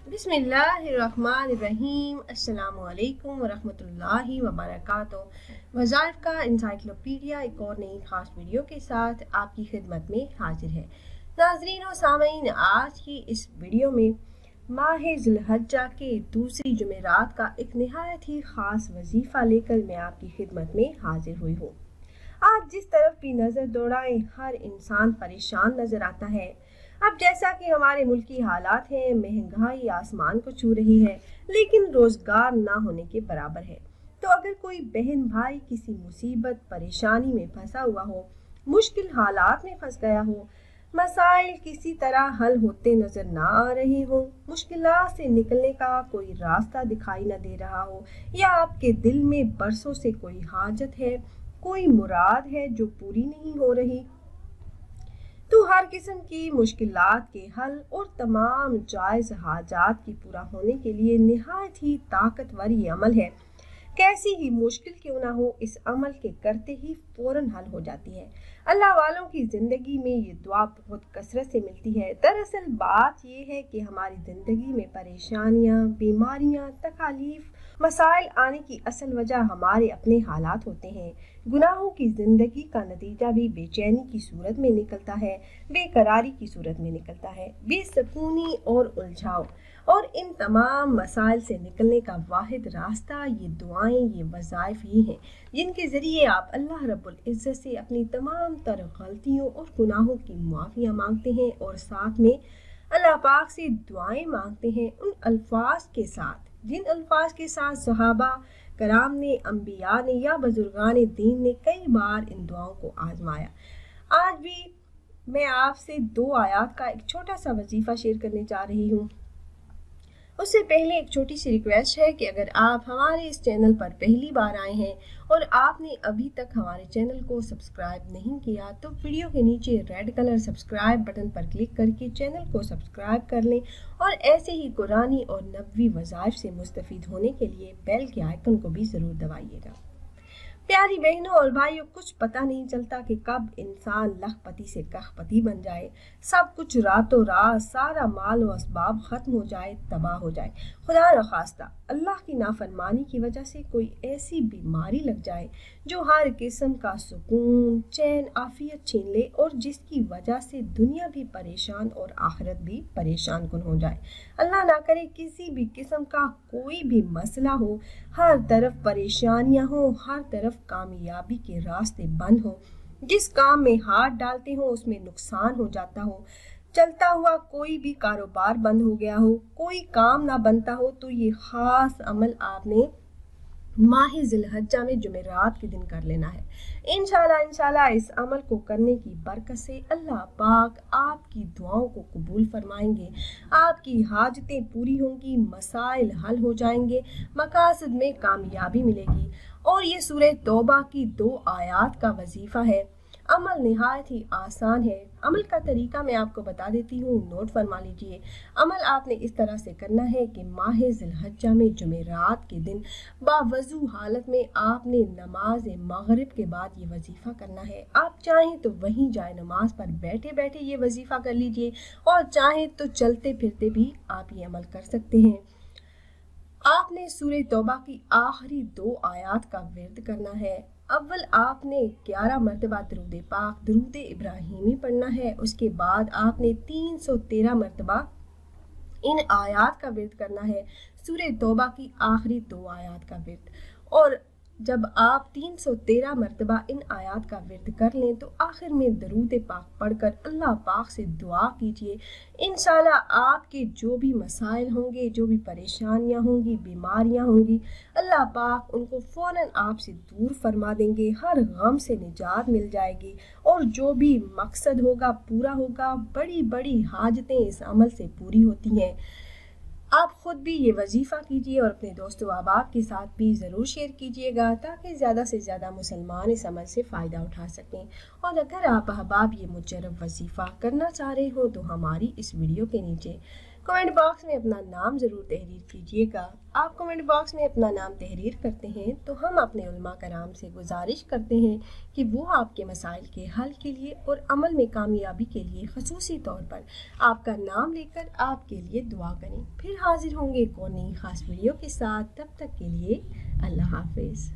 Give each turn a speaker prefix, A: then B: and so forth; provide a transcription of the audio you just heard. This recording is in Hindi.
A: बिस्मिल्लाहिर्रहमानिर्रहीम। अस्सलामुअलैकुम वरहमतुल्लाहि वबरकातुहू। वज़ाइफ का इंसाइक्लोपीडिया एक और नई खास वीडियो के साथ आपकी खिदमत में हाजिर है। नाज़रीन और सामीन, आज की इस वीडियो में माह ज़ुल्हज्जा के दूसरी जुमेरात का एक निहायत ही ख़ास वजीफ़ा लेकर मैं आपकी खिदमत में हाजिर हुई हूँ। आज जिस तरफ भी नज़र दौड़ाएं हर इंसान परेशान नज़र आता है। अब जैसा कि हमारे मुल्क की हालात हैं, महंगाई आसमान को छू रही है, लेकिन रोजगार ना होने के बराबर है। तो अगर कोई बहन भाई किसी मुसीबत परेशानी में फंसा हुआ हो, मुश्किल हालात में फंस गया हो, मसाइल किसी तरह हल होते नजर ना आ रहे हो, मुश्किलात से निकलने का कोई रास्ता दिखाई न दे रहा हो, या आपके दिल में बरसों से कोई हाजत है, कोई मुराद है जो पूरी नहीं हो रही, तो हर किस्म की मुश्किलात के हल और तमाम जायज़ हाजात की पूरा होने के लिए निहायत ही ताकतवर ये अमल है। कैसी ही मुश्किल क्यों ना हो, इस अमल के करते ही फौरन हल हो जाती है। अल्लाह वालों की ज़िंदगी में ये दुआ बहुत कसरत से मिलती है। दरअसल बात ये है कि हमारी ज़िंदगी में परेशानियाँ, बीमारियाँ, तकालीफ, मसाइल आने की असल वजह हमारे अपने हालात होते हैं। गुनाहों की ज़िंदगी का नतीजा भी बेचैनी की सूरत में निकलता है, बेकरारी की सूरत में निकलता है, बेसकूनी और उलझाव। और इन तमाम मसाइल से निकलने का वाहिद रास्ता ये दुआएं, ये वज़ाइफ ही हैं, जिनके ज़रिए आप अल्लाह रब्बुल इज़्ज़त से अपनी तमाम तर गलतियों और गुनाहों की मुआफ़िया मांगते हैं और साथ में अल्लाह पाक से दुआएं मांगते हैं उन अल्फाज के साथ जिन अल्फाज के साथ सहाबा कराम ने, अम्बिया ने या बुजुर्गान दीन ने कई बार इन दुआओं को आजमाया। आज भी मैं आपसे 2 आयात का एक छोटा सा वजीफा शेयर करने जा रही हूँ। उससे पहले एक छोटी सी रिक्वेस्ट है कि अगर आप हमारे इस चैनल पर पहली बार आए हैं और आपने अभी तक हमारे चैनल को सब्सक्राइब नहीं किया, तो वीडियो के नीचे रेड कलर सब्सक्राइब बटन पर क्लिक करके चैनल को सब्सक्राइब कर लें और ऐसे ही कुरानी और नबवी वज़ाइफ से मुस्तफ़ीद होने के लिए बेल के आइकन को भी ज़रूर दबाइएगा। प्यारी बहनों और भाइयों, कुछ पता नहीं चलता कि कब इंसान लखपति से कहपति बन जाए, सब कुछ रातों रात, सारा माल व असबाब खत्म हो जाए, तबाह हो जाए। खुदा न खास्ता अल्लाह की नाफरमानी की वजह से कोई ऐसी बीमारी लग जाए जो हर किस्म का सुकून, चैन, आफियत छीन ले और जिसकी वजह से दुनिया भी परेशान और आखिरत भी परेशान कुन हो जाए। अल्लाह ना करे किसी भी किस्म का कोई भी मसला हो, हर तरफ परेशानियां हो, हर तरफ कामयाबी के रास्ते बंद हो, जिस काम में हाथ डालते हो उसमें नुकसान हो जाता हो, चलता हुआ कोई भी कारोबार बंद हो गया हो, कोई काम ना बनता हो, तो ये खास अमल आपने माह ज़ुल्हज्जा में जुमेरात के दिन कर लेना है। इंशाल्लाह इस अमल को करने की बरकत से अल्लाह पाक आपकी दुआओं को कबूल फरमाएंगे, आपकी हाजतें पूरी होंगी, मसाइल हल हो जाएंगे, मकासद में कामयाबी मिलेगी। और ये सूरह तौबा की 2 आयात का वजीफा है। अमल निहायत ही आसान है। अमल का तरीका मैं आपको बता देती हूँ, नोट फरमा लीजिए। अमल आपने इस तरह से करना है कि माह ज़ुल्हज्जा में जुमेरात के दिन बावजू हालत में आपने नमाज मगरिब के बाद ये वजीफ़ा करना है। आप चाहें तो वहीं जाए नमाज पर बैठे बैठे ये वजीफ़ा कर लीजिए और चाहें तो चलते फिरते भी आप ये अमल कर सकते हैं। आपने सूरह तौबा की आखिरी 2 आयात का विर्द करना है। अव्वल आपने 11 मरतबा दरूद पाक, दरूद इब्राहिमी पढ़ना है। उसके बाद आपने 313 मरतबा इन आयात का विर्द करना है, सूरह तौबा की आखिरी 2 आयात का विर्द। और जब आप 313 मरतबा इन आयात का विर्द कर लें तो आखिर में दरूद पाक पढ़कर अल्लाह पाक से दुआ कीजिए। इंशाल्लाह आपके जो भी मसाइल होंगे, जो भी परेशानियां होंगी, बीमारियां होंगी, अल्लाह पाक उनको फ़ौरन आपसे दूर फरमा देंगे, हर गम से निजात मिल जाएगी और जो भी मकसद होगा पूरा होगा। बड़ी बड़ी हाजतें इस अमल से पूरी होती हैं। आप खुद भी ये वजीफ़ा कीजिए और अपने दोस्तों अहबाब के साथ भी ज़रूर शेयर कीजिएगा ताकि ज़्यादा से ज़्यादा मुसलमान इस अमल से फ़ायदा उठा सकें। और अगर आप अहबाब ये मुजर्रब वजीफ़ा करना चाह रहे हो तो हमारी इस वीडियो के नीचे कमेंट बॉक्स में अपना नाम ज़रूर तहरीर कीजिएगा। आप कमेंट बॉक्स में अपना नाम तहरीर करते हैं तो हम अपने उलमा कराम से गुजारिश करते हैं कि वो आपके मसाइल के हल के लिए और अमल में कामयाबी के लिए ख़ुसूसी तौर पर आपका नाम लेकर आपके लिए दुआ करें। फिर हाजिर होंगे एक और नई ख़ास वीडियो के साथ। तब तक के लिए अल्लाह हाफिज़।